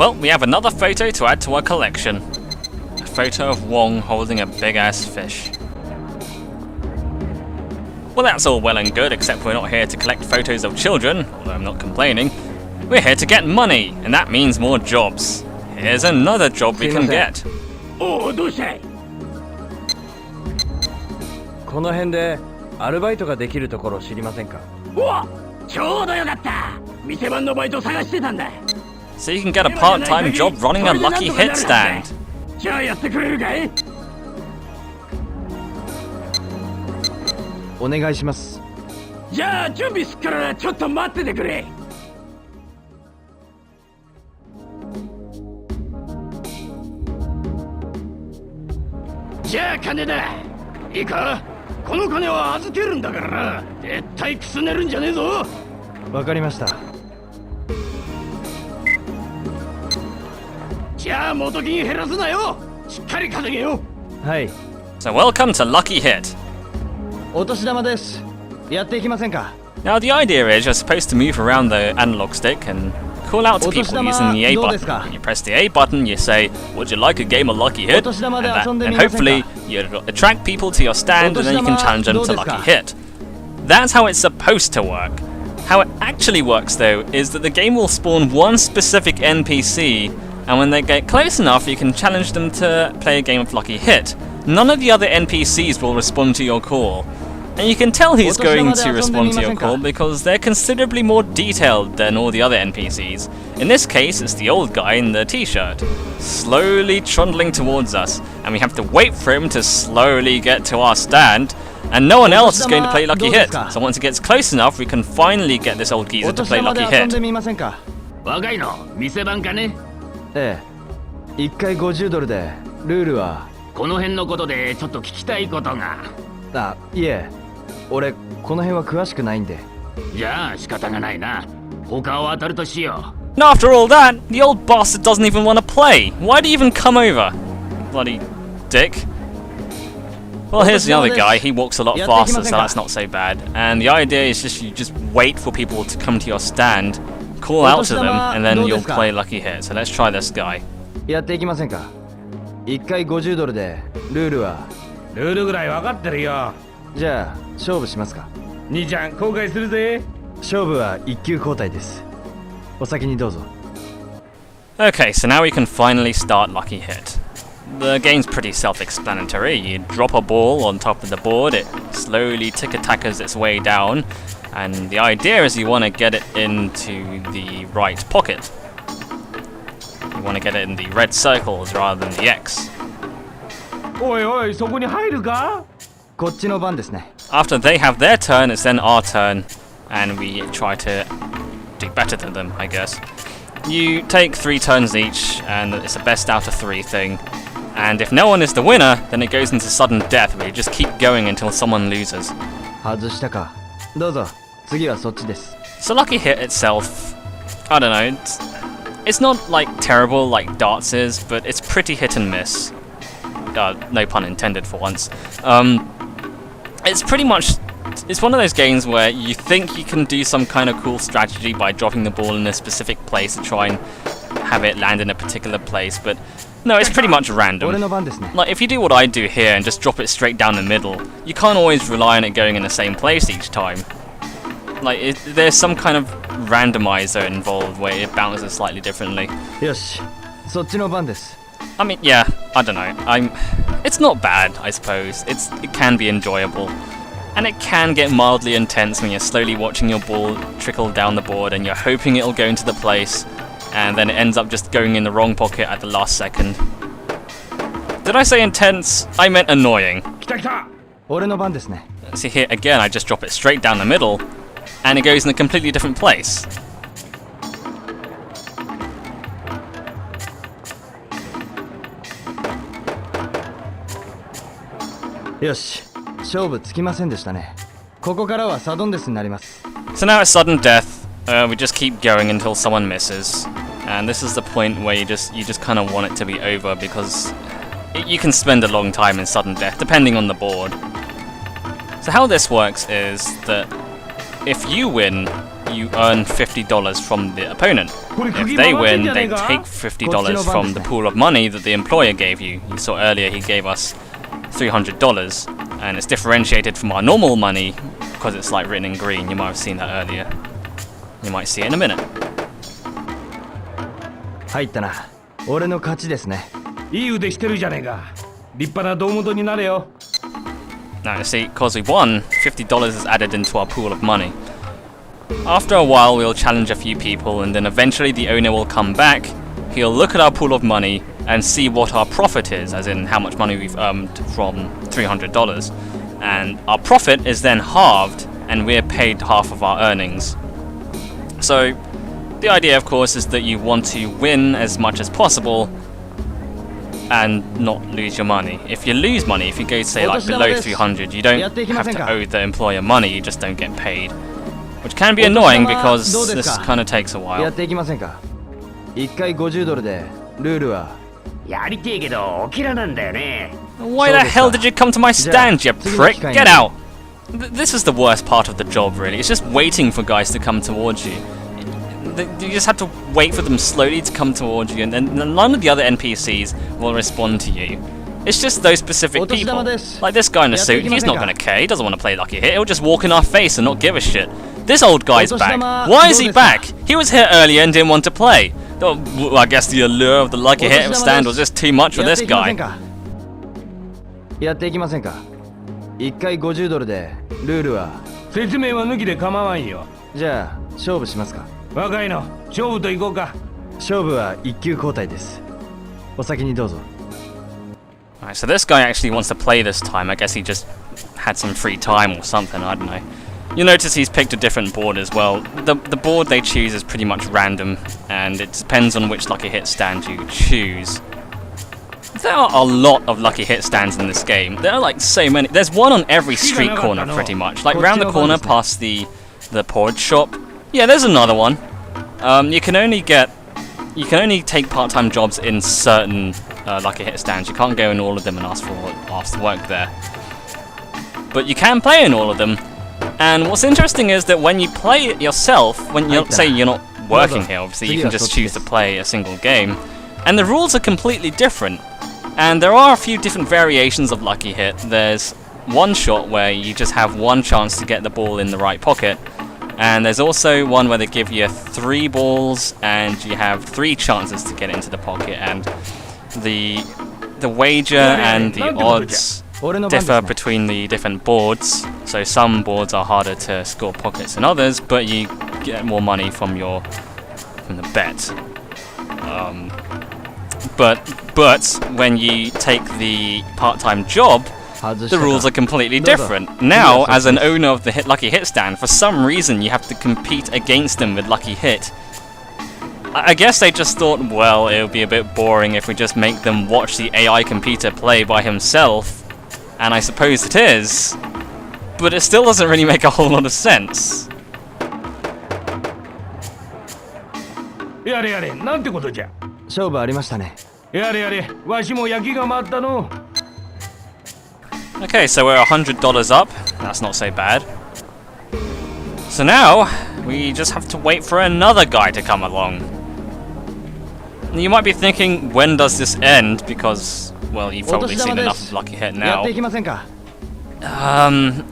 Well, we have another photo to add to our collection. A photo of Wong holding a big-ass fish. Well, that's all well and good, except we're not here to collect photos of children, although I'm not complaining. We're here to get money, and that means more jobs. Here's another job we can get. この辺でアルバイトができるところ知りませんか？おわ、ちょうどよかった。店番のバイト探してたんだ。 So you can get a part-time job running a lucky hit stand. じゃあやってくれるかい？お願いします。じゃあ準備すっからちょっと待っててくれ。じゃあ金だ。いいか？この金は預けるんだからな。絶対くすねるんじゃねえぞ。わかりました。じゃあ元金減らすなよ。しっかり稼げよ。はい。So welcome to Lucky Hit. お年玉です。やっていきませんか? Now the idea is you're supposed to move around the analog stick and call out to people using the A button. When you press the A button, you say, "Would you like a game of Lucky Hit?" And hopefully you attract people to your stand, and then you can challenge them to Lucky Hit. That's how it's supposed to work. How it actually works, though, is that the game will spawn one specific NPC, and when they get close enough, you can challenge them to play a game of Lucky Hit. None of the other NPCs will respond to your call. And you can tell he's going to respond to your call because they're considerably more detailed than all the other NPCs. In this case, it's the old guy in the t-shirt, slowly trundling towards us, and we have to wait for him to slowly get to our stand, and no one else is going to play Lucky Hit. So once it gets close enough, we can finally get this old geezer to play Lucky Hit. 若いの店番かね？ええ、1回50ドルで、ルールはこの辺のことでちょっと聞きたいことが。あ、いえ。俺この辺は詳しくないんで。じゃあ仕方がないな。他を当たるとしよう。And after all that, the old bastard doesn't even want to play. Why'd he even come over? Bloody dick. Well, here's the other guy. He walks a lot faster, so that's not so bad. And the idea is just you just wait for people to come to your stand, call out to them, and then you'll play Lucky Hit. So let's try this guy. やっていきませんか。1回50ドルでルールは。ルールぐらい分かってるよ。じゃあ勝負しますか。兄ちゃん後悔するぜ。勝負は1球交代です。お先にどうぞ。Okay, so now we can finally start Lucky Hit. The game's pretty self-explanatory. You drop a ball on top of the board, it slowly tick-tackers its way down, and the idea is you want to get it into the right pocket. You want to get it in the red circles rather than the X. おいおい、そこに入るか？こっちの番ですね。After they have their turn, it's then our turn, and we try to do better than them, I guess. You take 3 turns each, and it's a best out of 3 thing. And if no one is the winner, then it goes into sudden death, where you just keep going until someone loses. 外したか。どうぞ。次はそっちです。So Lucky Hit itself, I don't know, it's not like terrible like darts is, but it's pretty hit and miss. No pun intended for once. It's pretty much, it's one of those games where you think you can do some kind of cool strategy by dropping the ball in a specific place to try and have it land in a particular place, but no, it's pretty much random. Like, if you do what I do here and just drop it straight down the middle, you can't always rely on it going in the same place each time. Like, there's some kind of randomizer involved where it bounces slightly differently. I mean, yeah, I don't know. It's not bad, I suppose. It can be enjoyable. And it can get mildly intense when you're slowly watching your ball trickle down the board and you're hoping it'll go into the place, and then it ends up just going in the wrong pocket at the last second. Did I say intense? I meant annoying. See here, again, I just drop it straight down the middle, and it goes in a completely different place. So now it's sudden death. We just keep going until someone misses, and this is the point where you just kind of want it to be over because you can spend a long time in sudden death depending on the board. So how this works is that if you win, you earn $50 from the opponent. If they win, they take $50 from the pool of money that the employer gave you. You saw earlier he gave us $300, and it's differentiated from our normal money because it's like written in green. You might have seen that earlier. You might see it in a minute. 入ったな。俺の勝ちですね。いい腕してるじゃねえか。立派な胴元になれよ。 Now you see, because we won, $50 is added into our pool of money. After a while, we'll challenge a few people, and then eventually the owner will come back. He'll look at our pool of money and see what our profit is, as in how much money we've earned from $300. And our profit is then halved, and we're paid half of our earnings. So, the idea, of course, is that you want to win as much as possible and not lose your money. If you lose money, if you go, say, like below 300, you don't have to owe the employer money, you just don't get paid. Which can be annoying because this kind of takes a while. やっていきませんか。1回$50でルールは。やりてえけど、オキラなんだよね。 Why the hell did you come to my stand, you prick? Get out! This is the worst part of the job, really. It's just waiting for guys to come towards you. You just have to wait for them slowly to come towards you, and then none of the other NPCs will respond to you. It's just those specific people. Like this guy in the suit, he's not gonna care. He doesn't want to play Lucky Hit. He'll just walk in our face and not give a shit. This old guy's back. Why is he back? He was here earlier and didn't want to play. Well, I guess the allure of the Lucky Hit stand was just too much for this guy. やっていきませんか。1回$50でルールは。説明は抜きで構わんよ。じゃあ勝負しますか。若いの、勝負と行こうか。勝負は1球交代です。お先にどうぞ。Alright, so this guy actually wants to play this time. I guess he just had some free time or something, I don't know. You'll notice he's picked a different board as well. The board they choose is pretty much random, and it depends on which Lucky Hit stand you choose. There are a lot of Lucky Hit stands in this game. There are like so many. There's one on every street corner pretty much. Like round the corner past the porridge shop. Yeah, there's another one. You can only take part-time jobs in certain Lucky Hit stands. You can't go in all of them and ask to work there. But you can play in all of them. And what's interesting is that when you play it yourself, when you say you're not working here, obviously you can just choose to play a single game, and the rules are completely different. And there are a few different variations of Lucky Hit. There's one shot where you just have one chance to get the ball in the right pocket, and there's also one where they give you 3 balls and you have 3 chances to get into the pocket, and the wager and the odds differ between the different boards. So some boards are harder to score pockets than others, but you get more money from the bet. But when you take the part-time job, the rules are completely different. Now, as an owner of the Lucky Hit stand, for some reason you have to compete against them with Lucky Hit. I guess they just thought, well, it would be a bit boring if we just make them watch the AI computer play by himself. And I suppose it is, but it still doesn't really make a whole lot of sense. やれやれ、なんてことじゃ。勝負ありましたね。やれやれ、わしも焼きが回ったの。Okay, so we're $100 up. That's not so bad. So now, we just have to wait for another guy to come along. You might be thinking, when does this end? Because, well, you've probably seen enough of Lucky Hit now.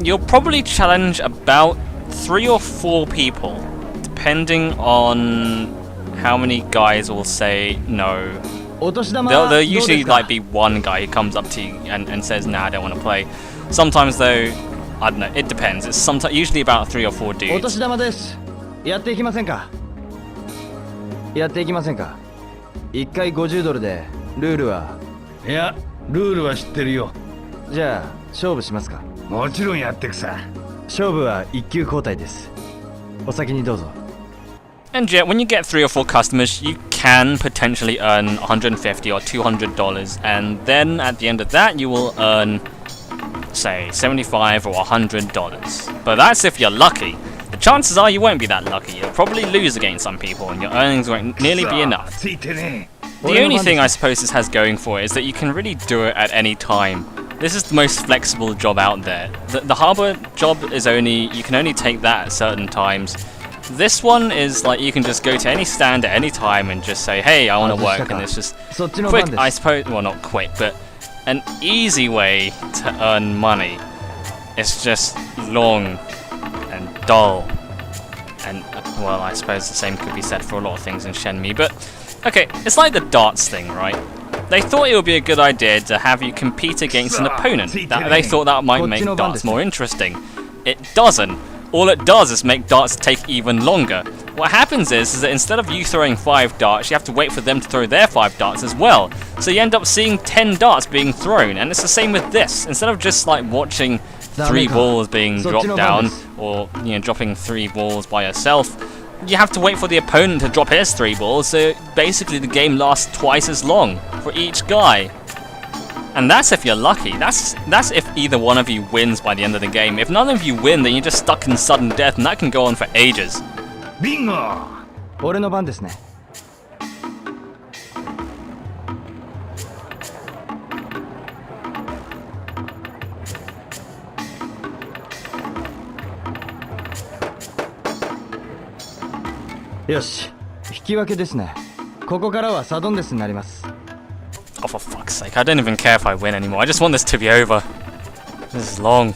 You'll probably challenge about 3 or 4 people, depending on how many guys will say no. There'll usually like be one guy who comes up to you and says, nah, I don't want to play. Sometimes though, I don't know, it depends. It's usually about 3 or 4 dudes. やっていきませんか。1回$50でルールは。いや、ルールは知ってるよ。じゃあ勝負しますか。もちろんやってくさ。勝負は1球交代です。お先にどうぞ。And yeah, when you get 3 or 4 customers, you can potentially earn $150 or $200, and then at the end of that, you will earn, say, $75 or $100. But that's if you're lucky. The chances are you won't be that lucky. You'll probably lose against some people, and your earnings won't nearly be enough. The only thing I suppose this has going for it is that you can really do it at any time. This is the most flexible job out there. The harbour job is you can only take that at certain times. This one is like you can just go to any stand at any time and just say, hey, I want to work, and it's just quick, I suppose, well not quick, but an easy way to earn money. It's just long and dull, and well, I suppose the same could be said for a lot of things in Shenmue, but okay, it's like the darts thing, right? They thought it would be a good idea to have you compete against an opponent. They thought that might make darts more interesting. It doesn't. All it does is make darts take even longer. What happens is that instead of you throwing 5 darts, you have to wait for them to throw their 5 darts as well. So you end up seeing 10 darts being thrown, and it's the same with this. Instead of just like watching 3 balls being dropped down, or dropping 3 balls by yourself, you have to wait for the opponent to drop his 3 balls, so basically the game lasts twice as long for each guy. And that's if you're lucky. That's if either one of you wins by the end of the game. If none of you win, then you're just stuck in sudden death, and that can go on for ages. Bingo! 俺の番ですね。よし、引き分けですね。ここからはサドンデスになります。Oh, for fuck's sake, I don't even care if I win anymore. I just want this to be over. This is long.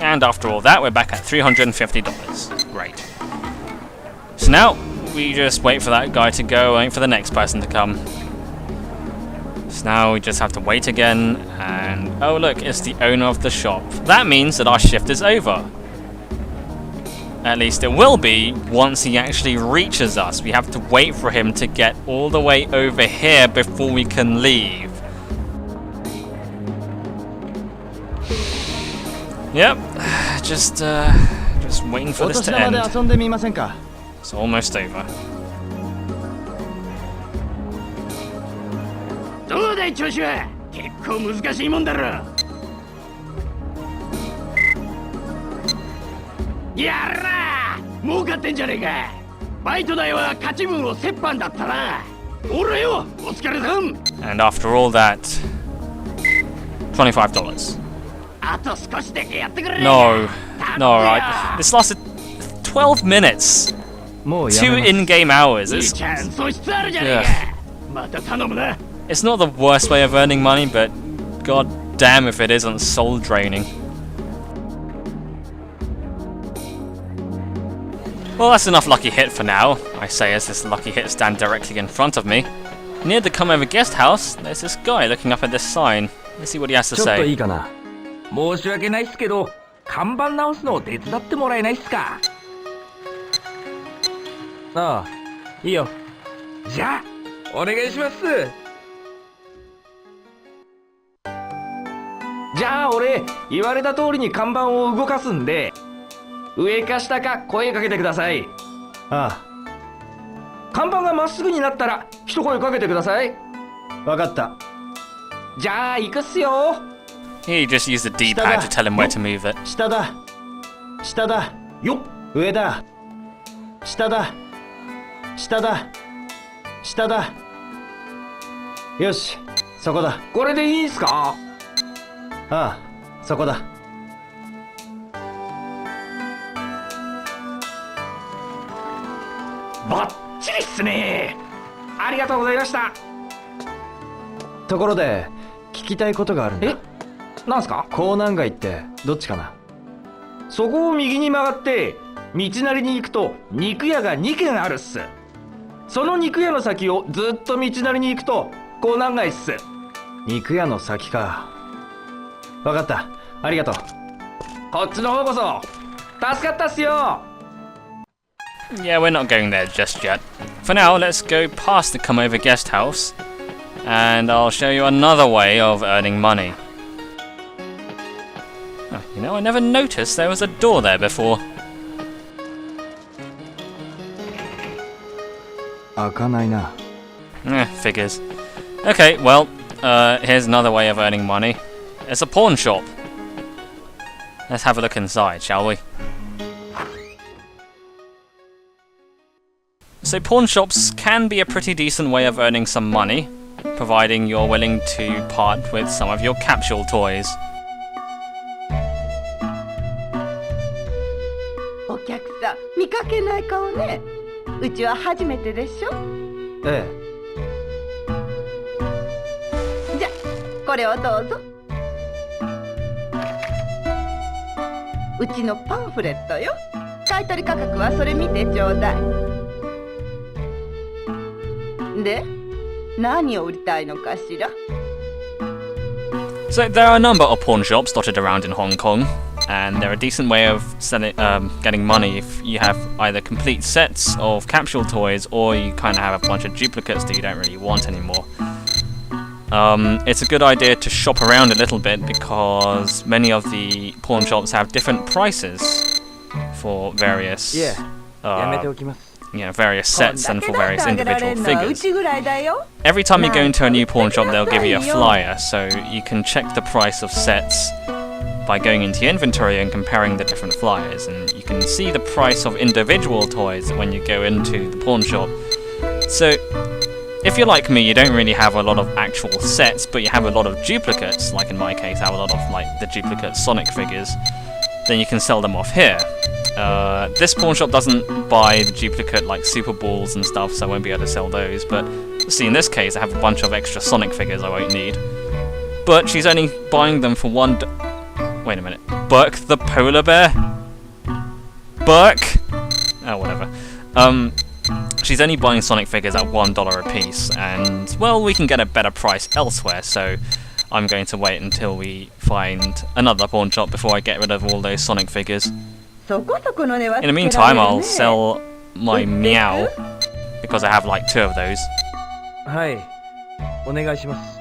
And after all that, we're back at $350. Great. So now, we just wait for that guy to go, wait for the next person to come. So now we just have to wait again, and oh look, it's the owner of the shop. That means that our shift is over. At least it will be once he actually reaches us. We have to wait for him to get all the way over here before we can leave. Yep, just waiting for this to end. It's almost over. どうだい調子は？結構難しいもんだろ。やらー、儲かってんじゃねえか。バイト代は勝ち分を折半だったな。おらよ、お疲れさん。And after all that, $25. No, this lasted 12 minutes. 2 in-game hours. It's not the worst way of earning money, but god damn if it isn't soul draining. Well, that's enough lucky hit for now, I say as this lucky hit stands directly in front of me. Near the come over guest house, there's this guy looking up at this sign. Let's see what he has to say. 申し訳ないっすけど、看板直すのを手伝ってもらえないっすか。ああ、いいよ。じゃあ、お願いします。じゃあ俺、言われた通りに看板を動かすんで、上か下か声かけてください。ああ。看板がまっすぐになったら、一声かけてください。わかった。じゃあ、行くっすよ。He just used the D-pad to tell him where to move it. 下だ。下だ。よっ。上だ。下だ。下だ。下だ。よし、そこだ。これでいいんすか？ああ、そこだ。バッチリっすね。ありがとうございました。ところで、聞きたいことがあるんだ。え？なんすか？港南街ってどっちかな？そこを右に曲がって道なりに行くと肉屋が2軒あるっす。その肉屋の先をずっと道なりに行くと港南街っす。肉屋の先か。わかった。ありがとう。こっちの方こそ助かったっすよ。Yeah, we're not going there just yet. For now, let's go past the come over guest house, and I'll show you another way of earning money. Oh, you know, I never noticed there was a door there before. 開かないな。Figures. Okay, well, here's another way of earning money. It's a pawn shop. Let's have a look inside, shall we? So pawn shops can be a pretty decent way of earning some money, providing you're willing to part with some of your capsule toys. お客さん見かけない顔ね。うちは初めてでしょ。えじゃこれをどうぞ。うちのパンフレットよ。買取価格はそれ見てちょうだい。で、何を売りたいのかしら。 So there are a number of pawn shops dotted around in Hong Kong, and they're a decent way of getting money if you have either complete sets of capsule toys or you kind of have a bunch of duplicates that you don't really want anymore. It's a good idea to shop around a little bit because many of the pawn shops have different prices for various various sets and for various individual figures. Every time you go into a new pawn shop, they'll give you a flyer, so you can check the price of sets by going into your inventory and comparing the different flyers, and you can see the price of individual toys when you go into the pawn shop. So, if you're like me, you don't really have a lot of actual sets, but you have a lot of duplicates, like in my case, I have a lot of the duplicate Sonic figures, then you can sell them off here. This pawn shop doesn't buy the duplicate Super Balls and stuff, so I won't be able to sell those, but see, in this case I have a bunch of extra Sonic figures I won't need. But she's only buying them for wait a minute. Burke the polar bear? Burke? Oh, whatever. She's only buying Sonic figures at $1 a piece, and, well, we can get a better price elsewhere, so I'm going to wait until we find another pawn shop before I get rid of all those Sonic figures. In the meantime, I'll sell my Meow, because I have 2 of those. はい、お願いします。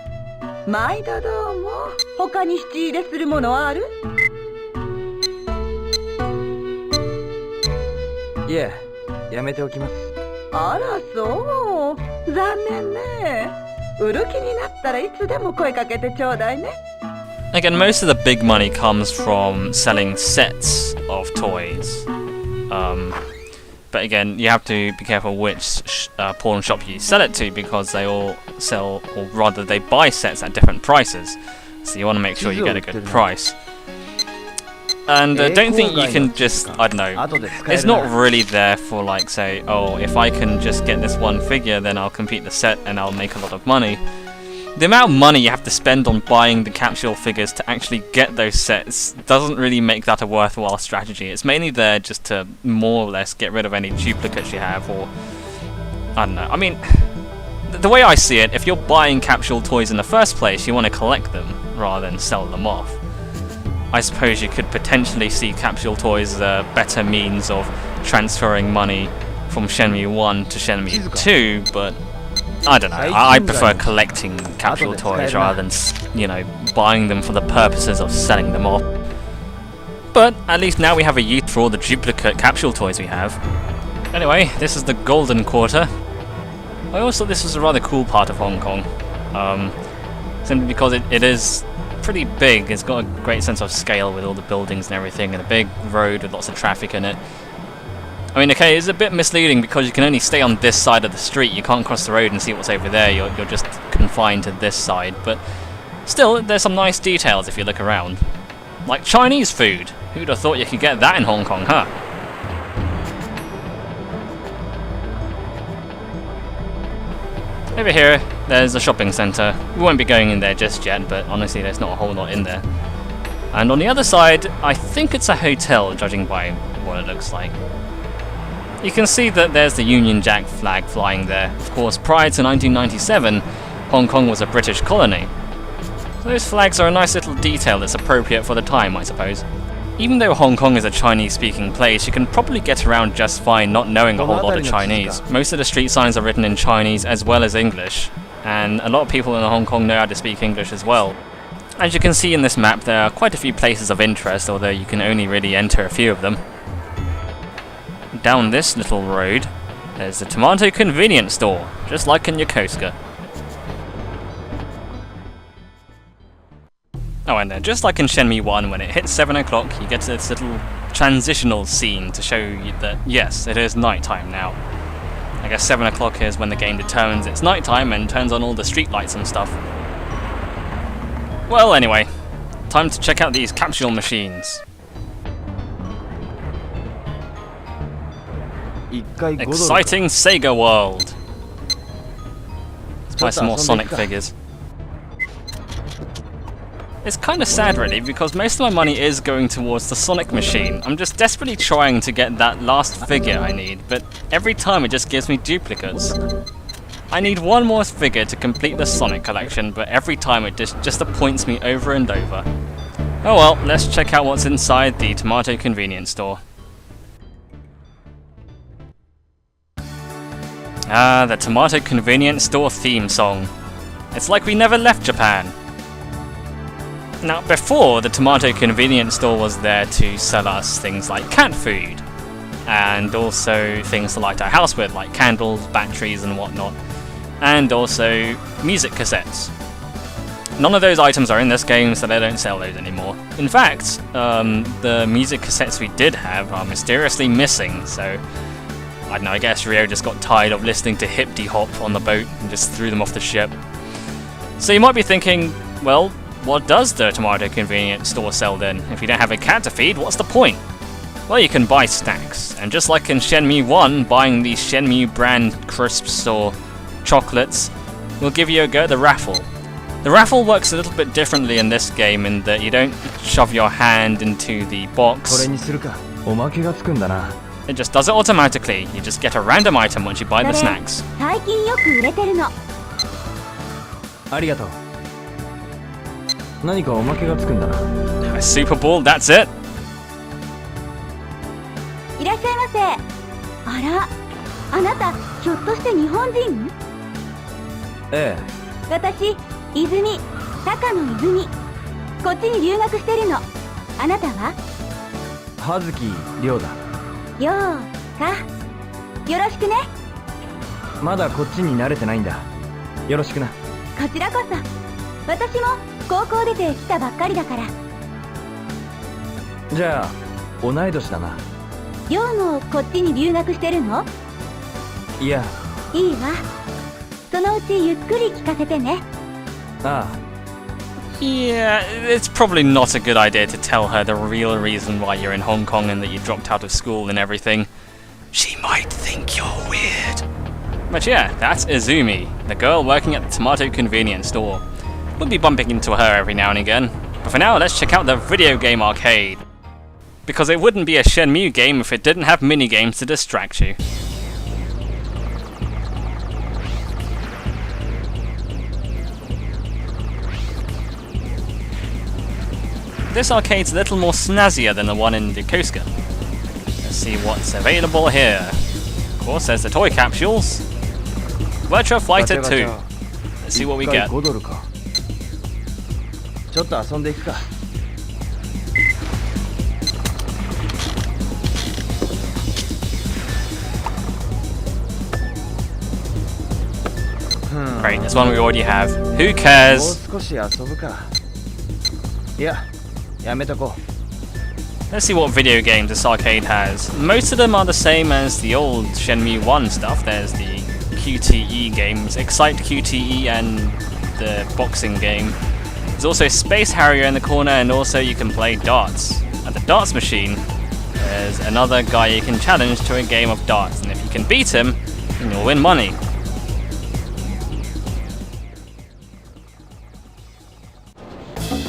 毎度どうも。他に質入れするものある？いえ、やめておきます。あらそう。残念ね。売る気になったらいつでも声かけてちょうだいね。Again, most of the big money comes from selling sets of toys. But again, you have to be careful which pawn shop you sell it to because they all sell, or rather they buy sets at different prices. So you want to make sure you get a good price. And don't think you can just, I don't know, it's not really there for say, oh, if I can just get this one figure then I'll complete the set and I'll make a lot of money. The amount of money you have to spend on buying the capsule figures to actually get those sets doesn't really make that a worthwhile strategy. It's mainly there just to more or less get rid of any duplicates you have, or I don't know. I mean, the way I see it, if you're buying capsule toys in the first place, you want to collect them rather than sell them off. I suppose you could potentially see capsule toys as a better means of transferring money from Shenmue 1 to Shenmue 2, but I don't know, I prefer collecting capsule toys rather than, buying them for the purposes of selling them off. But at least now we have a use for all the duplicate capsule toys we have. Anyway, this is the Golden Quarter. I always thought this was a rather cool part of Hong Kong. Simply because it is pretty big, it's got a great sense of scale with all the buildings and everything, and a big road with lots of traffic in it. I mean, okay, it's a bit misleading because you can only stay on this side of the street. You can't cross the road and see what's over there. You're just confined to this side. But still, there's some nice details if you look around. Like Chinese food. Who'd have thought you could get that in Hong Kong, huh? Over here, there's a shopping centre. We won't be going in there just yet, but honestly, there's not a whole lot in there. And on the other side, I think it's a hotel, judging by what it looks like. You can see that there's the Union Jack flag flying there. Of course, prior to 1997, Hong Kong was a British colony. So those flags are a nice little detail that's appropriate for the time, I suppose. Even though Hong Kong is a Chinese-speaking place, you can probably get around just fine not knowing a whole lot of Chinese. Most of the street signs are written in Chinese as well as English, and a lot of people in Hong Kong know how to speak English as well. As you can see in this map, there are quite a few places of interest, although you can only really enter a few of them. Down this little road, there's the Tomato Convenience Store, just like in Yokosuka. Oh, and just like in Shenmue 1, when it hits 7 o'clock, you get this little transitional scene to show you that, yes, it is nighttime now. I guess 7 o'clock is when the game determines it's nighttime and turns on all the streetlights and stuff. Well, anyway, time to check out these capsule machines. Exciting Sega world. Let's buy some more Sonic figures. It's kind of sad really, because most of my money is going towards the Sonic machine. I'm just desperately trying to get that last figure I need, but every time it just gives me duplicates. I need one more figure to complete the Sonic collection, but every time it just appoints me over and over. Oh well, let's check out what's inside the Tomato convenience store. Ah, the Tomato convenience store theme song. It's like we never left Japan. Now, before, the Tomato convenience store was there to sell us things like cat food, and also things to light our house with, like candles, batteries, and whatnot, and also music cassettes. None of those items are in this game, so they don't sell those anymore. In fact, the music cassettes we did have are mysteriously missing, so I don't know, I guess Rio just got tired of listening to hip-de-hop on the boat and just threw them off the ship. So you might be thinking, well, what does the Tomato convenience store sell then? If you don't have a cat to feed, what's the point? Well, you can buy snacks, and just like in Shenmue 1, buying these Shenmue brand crisps or chocolates will give you a go at the raffle. The raffle works a little bit differently in this game in that you don't shove your hand into the box. It just does it automatically. You just get a random item once you buy the snacks. A Super Ball, that's it. いらっしゃいませ。あら、あなたひょっとして日本人？ええ。私、泉、高野泉。こっちに留学してるの。あなたは？葉月亮だ。亮か。よろしくね。まだこっちに慣れてないんだ。よろしくな。こちらこそ。私も高校出て来たばっかりだから。じゃあ同い年だな。亮もこっちに留学してるの？いや。いいわ。そのうちゆっくり聞かせてね。ああ。Yeah, it's probably not a good idea to tell her the real reason why you're in Hong Kong and that you dropped out of school and everything. She might think you're weird. But yeah, that's Izumi, the girl working at the Tomato convenience store. We'll be bumping into her every now and again. But for now, let's check out the video game arcade. Because it wouldn't be a Shenmue game if it didn't have minigames to distract you. This arcade's a little more snazzier than the one in Yokosuka. Let's see what's available here. Of course, there's the toy capsules. Virtua Fighter 2. Let's see what we get. ちょっと遊んでいくか。Great, this one we already have. Who cares? もう少し遊ぶか。いや、やめとこう。Let's see what video games this arcade has. Most of them are the same as the old Shenmue 1 stuff. There's the QTE games, Excite QTE and the boxing game. There's also Space Harrier in the corner, and also you can play darts. At the darts machine, there's another guy you can challenge to a game of darts, and if you can beat him, then you'll win money.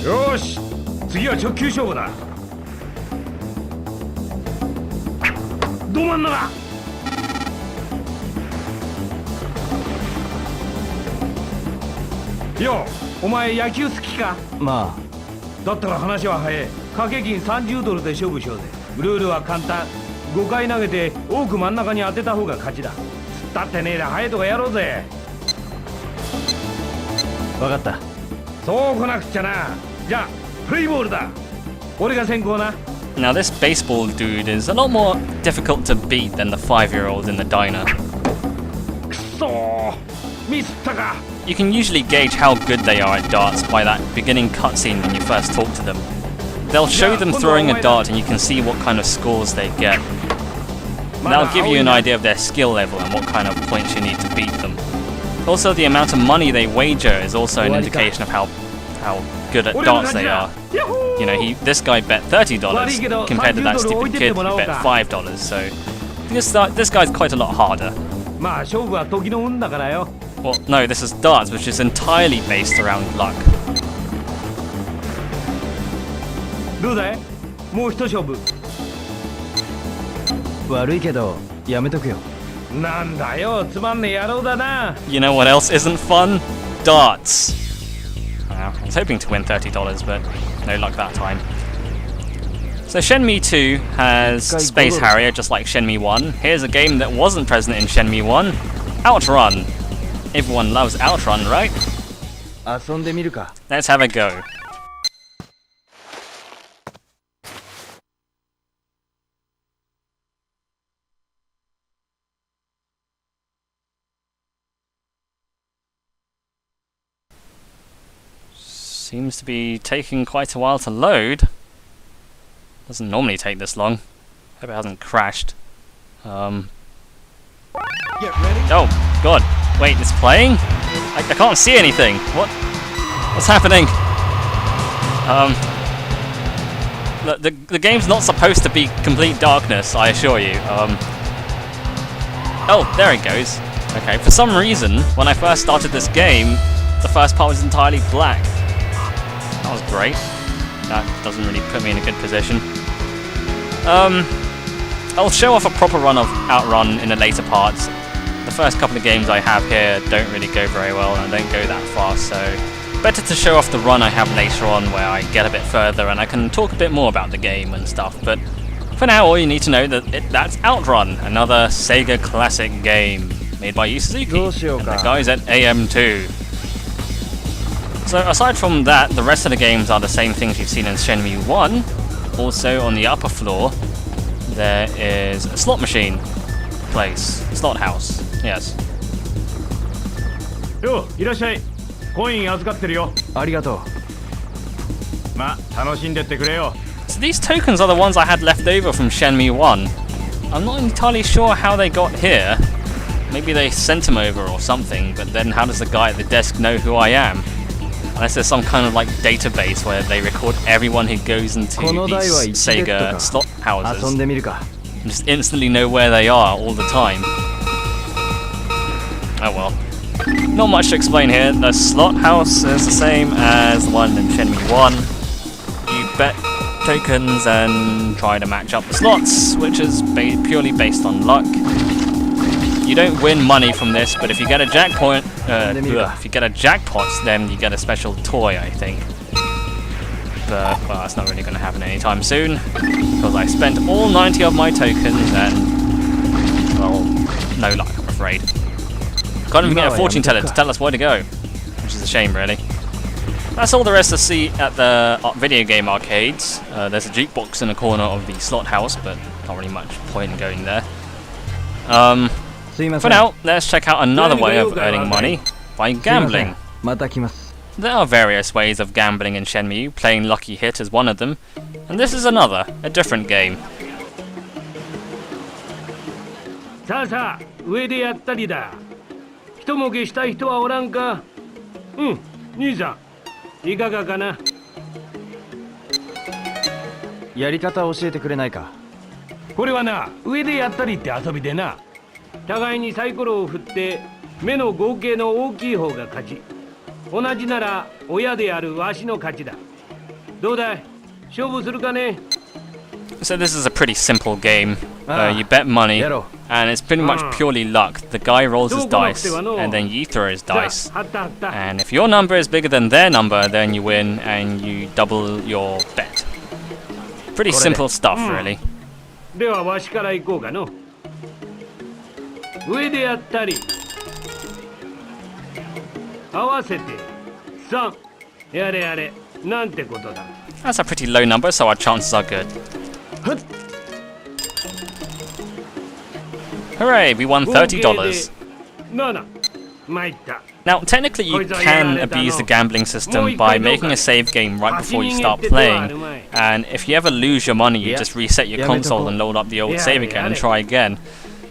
Yosh! 次は直球勝負だ。ど真ん中。よ、お前野球好きか？まあ。だったら話は早い。掛け金30ドルで勝負しようぜ。ルールは簡単。5回投げて多く真ん中に当てた方が勝ちだ。つったってねえら早いとかやろうぜ。わかった。そう来なくちゃな。じゃあプレイボールだ。俺が先行な。Now this baseball dude is a lot more difficult to beat than the 5-year-old in the diner. くそー、ミスったか。You can usually gauge how good they are at darts by that beginning cutscene when you first talk to them. They'll show them throwing a dart and you can see what kind of scores they get. And that'll give you an idea of their skill level and what kind of points you need to beat them. Also, the amount of money they wager is also an indication of how good at darts they are. You know, this guy bet $30 compared to that stupid kid who bet $5, so this guy's quite a lot harder. Well, no, this is darts, which is entirely based around luck. どうだい？もう一勝負。悪いけどやめとくよ。なんだよ、つまんねえ野郎だな。You know what else isn't fun? Darts. I was hoping to win $30, but no luck that time. So Shenmue 2 has Space Harrier, just like Shenmue 1. Here's a game that wasn't present in Shenmue 1. Outrun. Everyone loves Outrun, right? 遊んでみるか。 Let's have a go. Seems to be taking quite a while to load. Doesn't normally take this long. Hope it hasn't crashed. Oh god, wait, it's playing? I can't see anything. What's happening? The game's not supposed to be complete darkness, I assure you. Oh, there it goes. Okay, for some reason, when I first started this game, the first part was entirely black. That was great. That doesn't really put me in a good position. I'll show off a proper run of Outrun in the later parts. The first couple of games I have here don't really go very well and I don't go that fast, so better to show off the run I have later on where I get a bit further and I can talk a bit more about the game and stuff. But for now, all you need to know that's Outrun, another Sega classic game made by Yu Suzuki and the guys at AM2. So aside from that, the rest of the games are the same things you've seen in Shenmue 1. Also on the upper floor, there is a slot machine place, slot house, yes. よ、いらっしゃい。コイン預かってるよ。ありがとう。ま、楽しんでってくれよ。 So these tokens are the ones I had left over from Shenmue 1. I'm not entirely sure how they got here. Maybe they sent them over or something, but then how does the guy at the desk know who I am? Unless there's some kind of like database where they record everyone who goes into these Sega slot houses and just instantly know where they are all the time. Oh well. Not much to explain here. The slot house is the same as the one in Shenmue 1. You bet tokens and try to match up the slots, which is purely based on luck. You don't win money from this, but if you get a jackpot, then you get a special toy, I think. But well, that's not really going to happen anytime soon, because I spent all 90 of my tokens and well, no luck, I'm afraid. Can't even get a fortune teller to tell us where to go, which is a shame, really. That's all there is to see at the video game arcades. There's a jukebox in the corner of the slot house, but not really much point in going there. For now, let's check out another way of earning money by gambling. There are various ways of gambling in Shenmue, playing Lucky Hit is one of them, and this is another, a different game. さあさあ、上でやったりだ。一儲けしたい人はおらんか。うん、兄さん、いかがかな。やり方を教えてくれないか。これはな、上でやったりって遊びでな。互いにサイコロを振って目の合計の大きい方が勝ち。同じなら親であるわしの勝ちだ。どうだい？勝負するかね？ So this is a pretty simple game. You bet money, and it's pretty much purely luck. The guy rolls his dice, and then you throw his dice. And if your number is bigger than their number, then you win, and you double your bet. Pretty simple stuff, really. ではわしから行こうかの。上でやったり。合わせて3。やれやれ、なんてことだ。 That's a pretty low number, so our chances are good. Hooray, we won $30. 7。参った。Now, technically you can abuse the gambling system by making a save game right before you start playing, and if you ever lose your money, you just reset your console and load up the old save again and try again.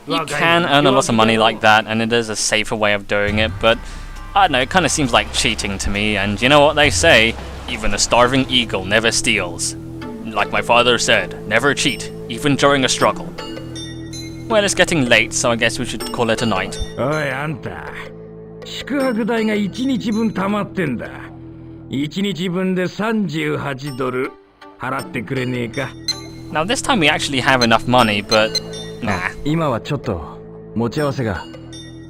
You can earn a lot of money like that, and it is a safer way of doing it, but I don't know, it kind of seems like cheating to me, and you know what they say, even a starving eagle never steals. Like my father said, never cheat, even during a struggle. Well, it's getting late, so I guess we should call it a night. おいあんた宿泊代が1日分貯まってんだ1日分で38ドル払ってくれねえか Now this time we actually have enough money, but nah. 今はちょっと持ち合わせが。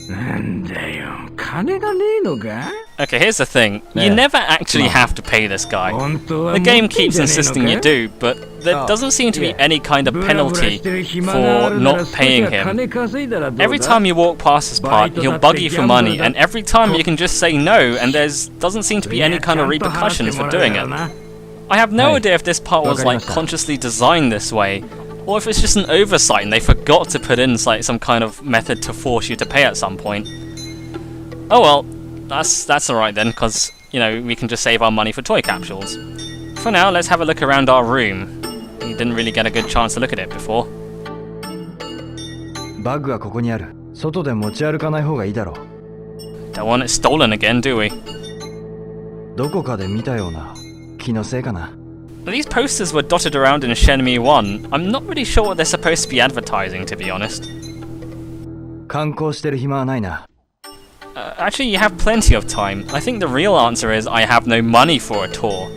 なんだよ金がねえのか Okay, here's the thing. You never actually have to pay this guy. The game keeps insisting you do, but there doesn't seem to be any kind of penalty for not paying him. Every time you walk past this part, he'll bug you for money, and every time you can just say no, and doesn't seem to be any kind of repercussions for doing it. I have no idea if this part was like consciously designed this way, or if it's just an oversight and they forgot to put in like some kind of method to force you to pay at some point. Oh well. That's alright then, because, you know, we can just save our money for toy capsules. For now, let's have a look around our room. We didn't really get a good chance to look at it before. バッグはここにある。外で持ち歩かない方がいいだろう。Don't want it stolen again, do we? どこかで見たような気のせいかな。These posters were dotted around in Shenmue 1. I'm not really sure what they're supposed to be advertising, to be honest. 観光してる暇はないな。Actually, you have plenty of time. I think the real answer is I have no money for a tour.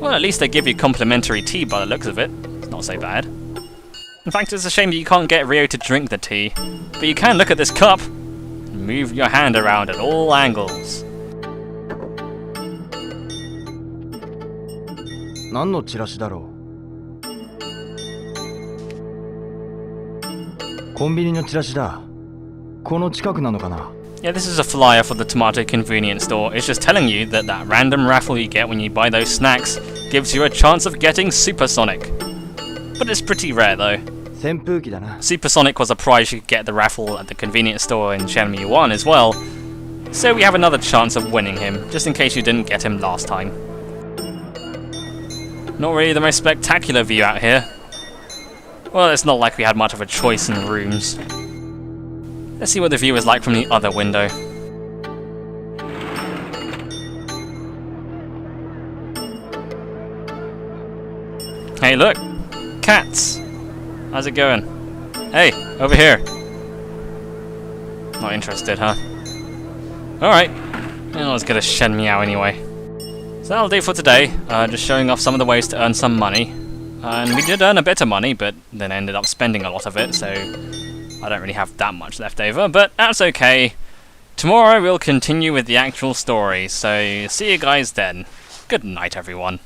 Well, at least they give you complimentary tea by the looks of it. It's not so bad. In fact, it's a shame that you can't get Rio to drink the tea. But you can look at this cup and move your hand around at all angles. 何のチラシだろう。コンビニのチラシだ。この近くなのかな。Yeah, this is a flyer for the tomato convenience store. It's just telling you that that random raffle you get when you buy those snacks gives you a chance of getting Supersonic. But it's pretty rare though. 扇風機だな。 Supersonic was a prize you could get at the raffle at the convenience store in Shenmue 1 as well. So we have another chance of winning him, just in case you didn't get him last time. Not really the most spectacular view out here. Well, it's not like we had much of a choice in rooms. Let's see what the view is like from the other window. Hey, look! Cats! How's it going? Hey, over here! Not interested, huh? Alright. Let's get a Shenmue anyway. So that'll do for today. Just showing off some of the ways to earn some money. And we did earn a bit of money, but then ended up spending a lot of it, so I don't really have that much left over, but that's okay. Tomorrow we'll continue with the actual story, so see you guys then. Good night, everyone.